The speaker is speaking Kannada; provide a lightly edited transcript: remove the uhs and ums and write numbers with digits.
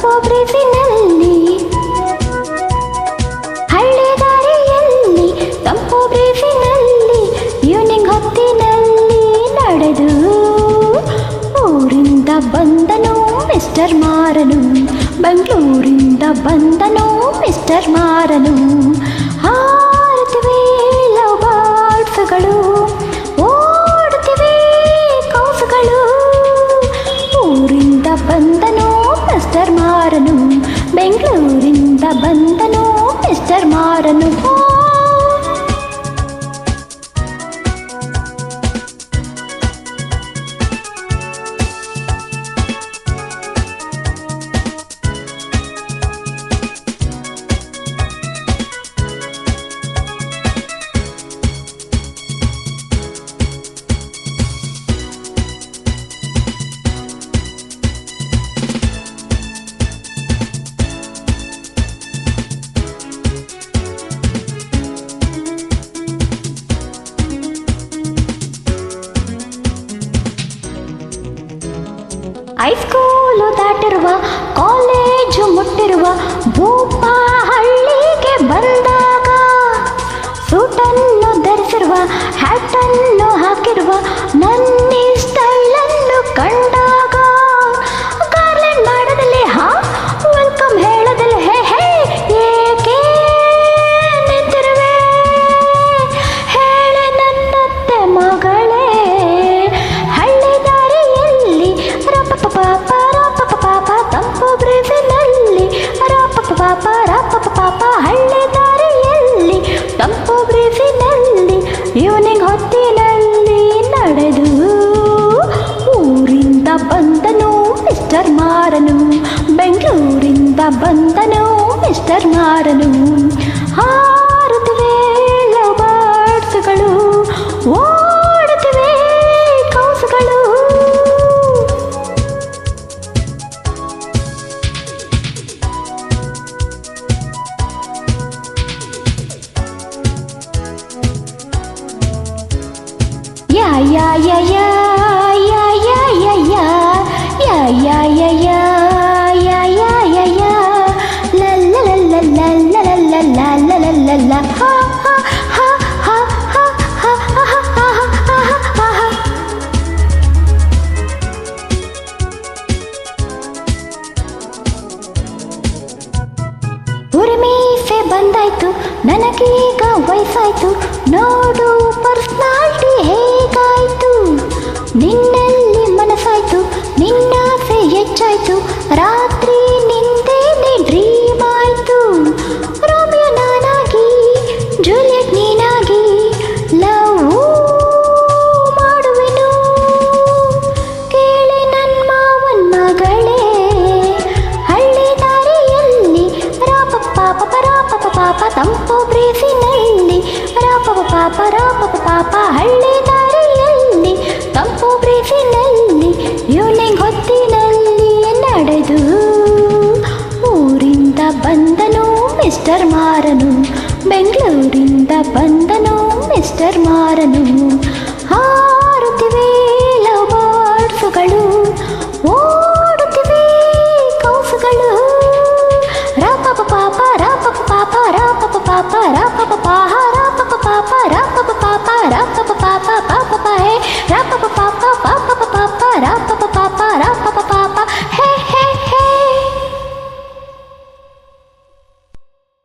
ತಂಪು ಬ್ರೀಜಿನಲ್ಲಿ, ಹಳ್ಳಿ ದಾರಿಯಲ್ಲಿ ತಂಪು ಬ್ರೀಜಿನಲ್ಲಿ, ಈವ್ನಿಂಗ್ ಹೊತ್ತಿನಲ್ಲಿ ನಡೆದು ಊರಿಂದ ಬಂದನು ಮಿಸ್ಟರ್ ಮಾರನು, ಬೆಂಗಳೂರಿಂದ ಬಂದನು ಮಿಸ್ಟರ್ ಮಾರನು. ಹಾರುತ್ತಿವೆ ಲವ್ ಬರ್ಡ್ಸ್ಗಳು, ಓಡುತ್ತಿವೆ ಕೌಸುಗಳು, ಊರಿಂದ ಬಂದನು ಮಿಸ್ಟರ್ ಮಾರನು, ಬೆಂಗಳೂರಿಂದ ಬಂದನು ಮಿಸ್ಟರ್ ಮಾರನು. ಹೈಸ್ಕೂಲು ದಾಟಿರುವ, ಕಾಲೇಜು ಮುಟ್ಟಿರುವ ಭೂಪ ಹಳ್ಳಿಗೆ ಬಂದಾಗ, ಸೂಟನ್ನು ಧರಿಸಿರುವ, ಹ್ಯಾಟನ್ನು ಹಾಕಿರುವ, ನನ್ನ ಸ್ಟೈಲನ್ನು ಕಂಡಾಗ, ಗಾರ್ಲೆಂಡ್ ಮಾಡದಲ್ಲಿ ವೆಲ್ಕಮ್ ಹೇಳದಲ್ಲಿ ಹೇ ಹೇ ಏಕೆ ನಿಂತಿರುವೆ, ಹೇಳೆ ನನ್ನತ್ತೆ ಮಗಳೇ, ಹಳ್ಳಿ ದಾರಿಯಲ್ಲಿ ತಂಪು ಬ್ರೀಜಿನಲ್ಲಿ, ಹಳ್ಳಿ ದಾರಿಯಲ್ಲಿ ತಂಪು ಬ್ರೀಜಿನಲ್ಲಿ, ಈವ್ನಿಂಗ್ ಹೊತ್ತಿನಲ್ಲಿ ನಡೆದು ಊರಿಂದ ಬಂದನು ಮಿಸ್ಟರ್ ಮಾರನು, ಬೆಂಗಳೂರಿಂದ ಬಂದನು ಮಿಸ್ಟರ್ ಮಾರನು. ಹಾರುತ್ತಿವೆ ಲವ್ ಬರ್ಡ್ಸ್ಗಳು, ಓಡುತ್ತಿವೆ ಕೌಸುಗಳು. Yeah, yeah, yeah, yeah, yeah, yeah, yeah, yeah, yeah, yeah, yeah, yeah, yeah, yeah, yeah, la la la la la la la la la la la la, ha ha ha ha ha ha ha ha ha ha. ಉರಿಮೀಸೆ ಬಂದಾಯ್ತು, ನನಗೀಗ ವಯಸ್ಸಾಯ್ತು, ನೋಡು ಪರ್ಸನಾಲಿಟಿ ಹೇಗಾಯ್ತು, ನಿನ್ನಲ್ಲಿ ಮನಸ್ಸಾಯ್ತು, ನಿನ್ನಾಸೆ ಹೆಚ್ಚಾಯ್ತು, ರಾತ್ರಿ ನಿಂದೇನೆ ಡ್ರೀಮ್ ಆಯ್ತು, ರೋಮಿಯೋ ನಾನಾಗಿ ಜೂಲಿಯಟ್ ನೀನಾಗಿ ಲವ್ ಮಾಡುವೆನು, ಕೇಳಿ ನನ್ನ ಮಾವನ್ ಮಗಳೇ, ಹಳ್ಳಿ ದಾರಿಯಲ್ಲಿ ಪಾಪ ತಂಪು ಬ್ರೀಜಿನಲ್ಲಿ, ಪಾಪ ಹಳ್ಳಿ ದಾರಿಯಲ್ಲಿ ತಂಪು ಬ್ರೀಜಿನಲ್ಲಿ, ಈವ್ನಿಂಗ್ ಹೊತ್ತಿನಲ್ಲಿ ನಡೆದು ಊರಿಂದ ಬಂದನು ಮಿಸ್ಟರ್ ಮಾರನು, ಬೆಂಗಳೂರಿಂದ ಬಂದನು ಮಿಸ್ಟರ್ ಮಾರನು.